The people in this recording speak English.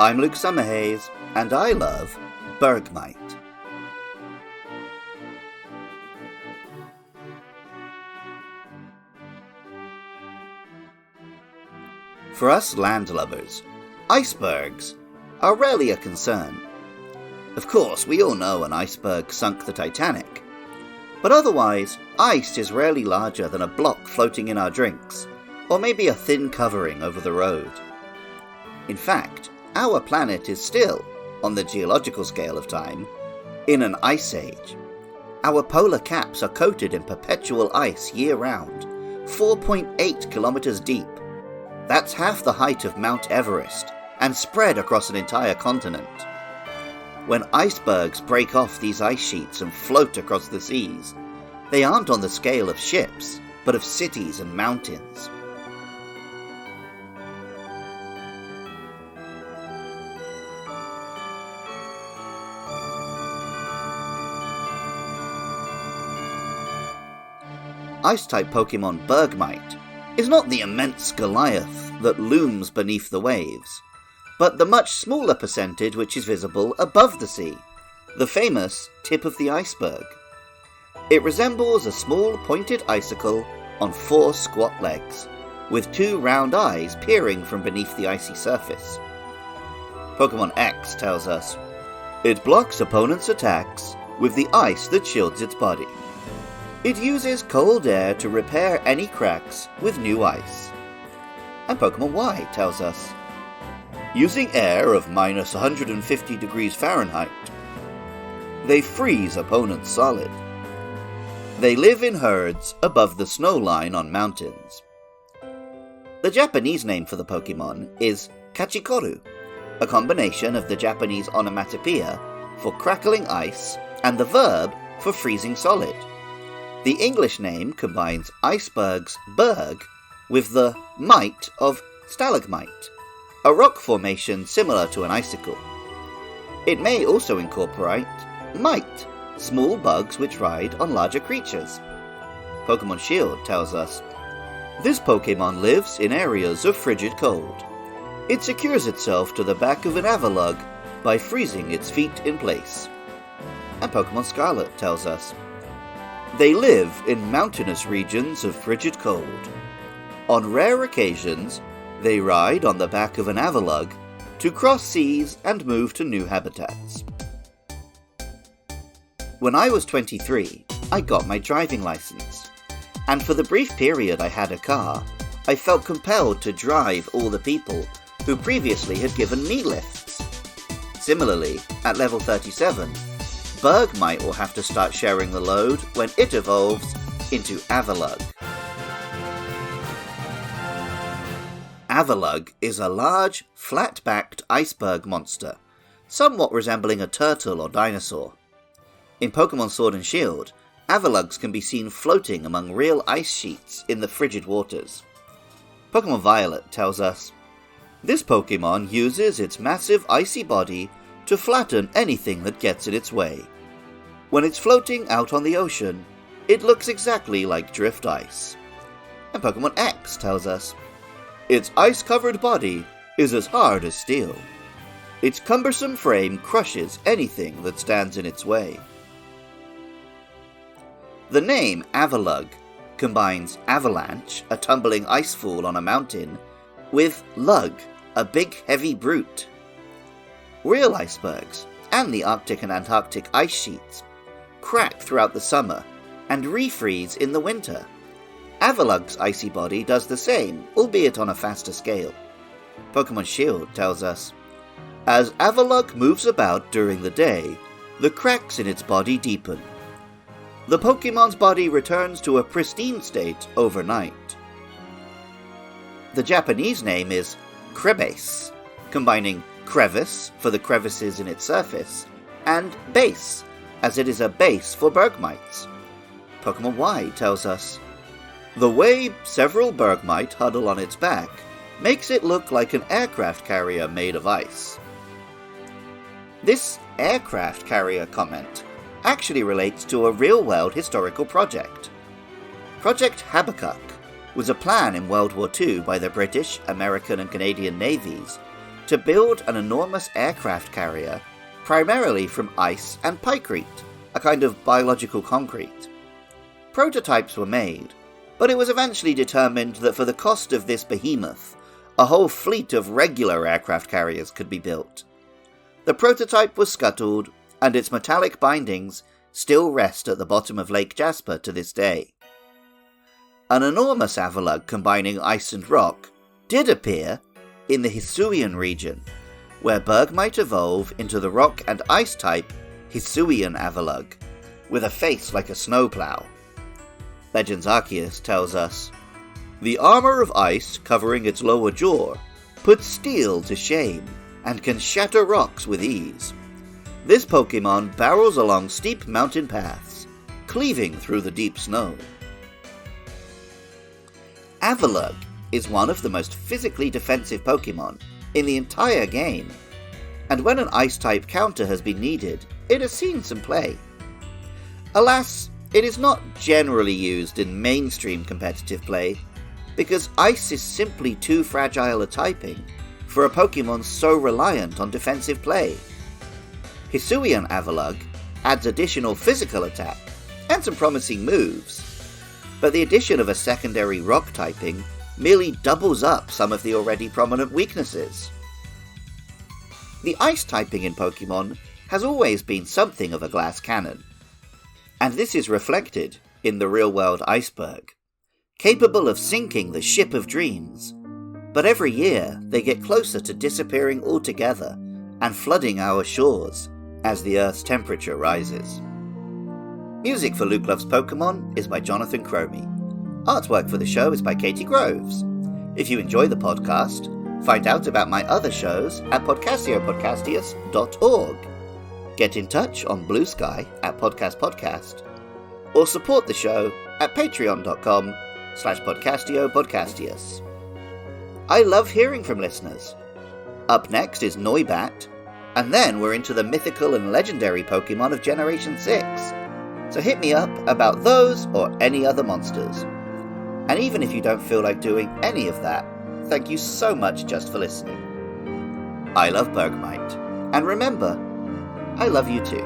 I'm Luke Summerhays, and I love Bergmite. For us landlubbers, icebergs are rarely a concern. Of course, we all know an iceberg sunk the Titanic, but otherwise, ice is rarely larger than a block floating in our drinks, or maybe a thin covering over the road. In fact, our planet is still, on the geological scale of time, in an ice age. Our polar caps are coated in perpetual ice year-round, 4.8 kilometers deep. That's half the height of Mount Everest, and spread across an entire continent. When icebergs break off these ice sheets and float across the seas, they aren't on the scale of ships, but of cities and mountains. Ice-type Pokemon Bergmite is not the immense Goliath that looms beneath the waves, but the much smaller percentage which is visible above the sea, the famous tip of the iceberg. It resembles a small pointed icicle on 4 squat legs, with 2 round eyes peering from beneath the icy surface. Pokemon X tells us, it blocks opponents' attacks with the ice that shields its body. It uses cold air to repair any cracks with new ice. And Pokemon Y tells us, using air of minus 150 degrees Fahrenheit, they freeze opponents solid. They live in herds above the snow line on mountains. The Japanese name for the Pokemon is Kachikoru, a combination of the Japanese onomatopoeia for crackling ice and the verb for freezing solid. The English name combines iceberg's berg with the mite of stalagmite, a rock formation similar to an icicle. It may also incorporate mite, small bugs which ride on larger creatures. Pokemon Shield tells us, this Pokemon lives in areas of frigid cold. It secures itself to the back of an Avalugg by freezing its feet in place. And Pokemon Scarlet tells us, they live in mountainous regions of frigid cold. On rare occasions, they ride on the back of an Avalugg to cross seas and move to new habitats. When I was 23, I got my driving license, and for the brief period I had a car, I felt compelled to drive all the people who previously had given me lifts. Similarly, at level 37, Bergmite will have to start sharing the load when it evolves into Avalugg. Avalugg is a large, flat-backed iceberg monster, somewhat resembling a turtle or dinosaur. In Pokemon Sword and Shield, Avaluggs can be seen floating among real ice sheets in the frigid waters. Pokemon Violet tells us, this Pokemon uses its massive icy body to flatten anything that gets in its way. When it's floating out on the ocean, it looks exactly like drift ice. And Pokemon X tells us, its ice-covered body is as hard as steel. Its cumbersome frame crushes anything that stands in its way. The name Avalugg combines avalanche, a tumbling icefall on a mountain, with lug, a big heavy brute. Real icebergs, and the Arctic and Antarctic ice sheets, crack throughout the summer and refreeze in the winter. Avalugg's icy body does the same, albeit on a faster scale. Pokemon Shield tells us, as Avalugg moves about during the day, the cracks in its body deepen. The Pokemon's body returns to a pristine state overnight. The Japanese name is Krebase, combining crevice for the crevices in its surface, and base, as it is a base for Bergmites. Pokemon Y tells us, the way several Bergmite huddle on its back makes it look like an aircraft carrier made of ice. This aircraft carrier comment actually relates to a real-world historical project. Project Habakkuk was a plan in World War II by the British, American and Canadian navies to build an enormous aircraft carrier primarily from ice and pykrete, a kind of biological concrete. Prototypes were made, but it was eventually determined that for the cost of this behemoth, a whole fleet of regular aircraft carriers could be built. The prototype was scuttled, and its metallic bindings still rest at the bottom of Lake Jasper to this day. An enormous Avalugg combining ice and rock did appear in the Hisuian region, where Bergmite evolve into the rock and ice type Hisuian Avalugg, with a face like a snowplow. Legends Arceus tells us, "The armor of ice covering its lower jaw puts steel to shame and can shatter rocks with ease. This Pokemon barrels along steep mountain paths, cleaving through the deep snow." Avalugg is one of the most physically defensive Pokemon in the entire game, and when an Ice-type counter has been needed, it has seen some play. Alas, it is not generally used in mainstream competitive play, because Ice is simply too fragile a typing for a Pokemon so reliant on defensive play. Hisuian Avalugg adds additional physical attack and some promising moves, but the addition of a secondary rock typing merely doubles up some of the already prominent weaknesses. The ice typing in Pokemon has always been something of a glass cannon, and this is reflected in the real-world iceberg, capable of sinking the ship of dreams, but every year they get closer to disappearing altogether and flooding our shores as the Earth's temperature rises. Music for Luke Loves Pokemon is by Jonathan Cromie. Artwork for the show is by Katie Groves. If you enjoy the podcast, find out about my other shows at podcastopodcastius.org. Get in touch on Blue Sky at podcastpodcast, or support the show at patreon.com/podcastiopodcastius. I love hearing from listeners. Up next is Noibat, and then we're into the mythical and legendary Pokemon of Generation 6. So hit me up about those or any other monsters. And even if you don't feel like doing any of that, thank you so much just for listening. I love Bergmite, and remember, I love you too.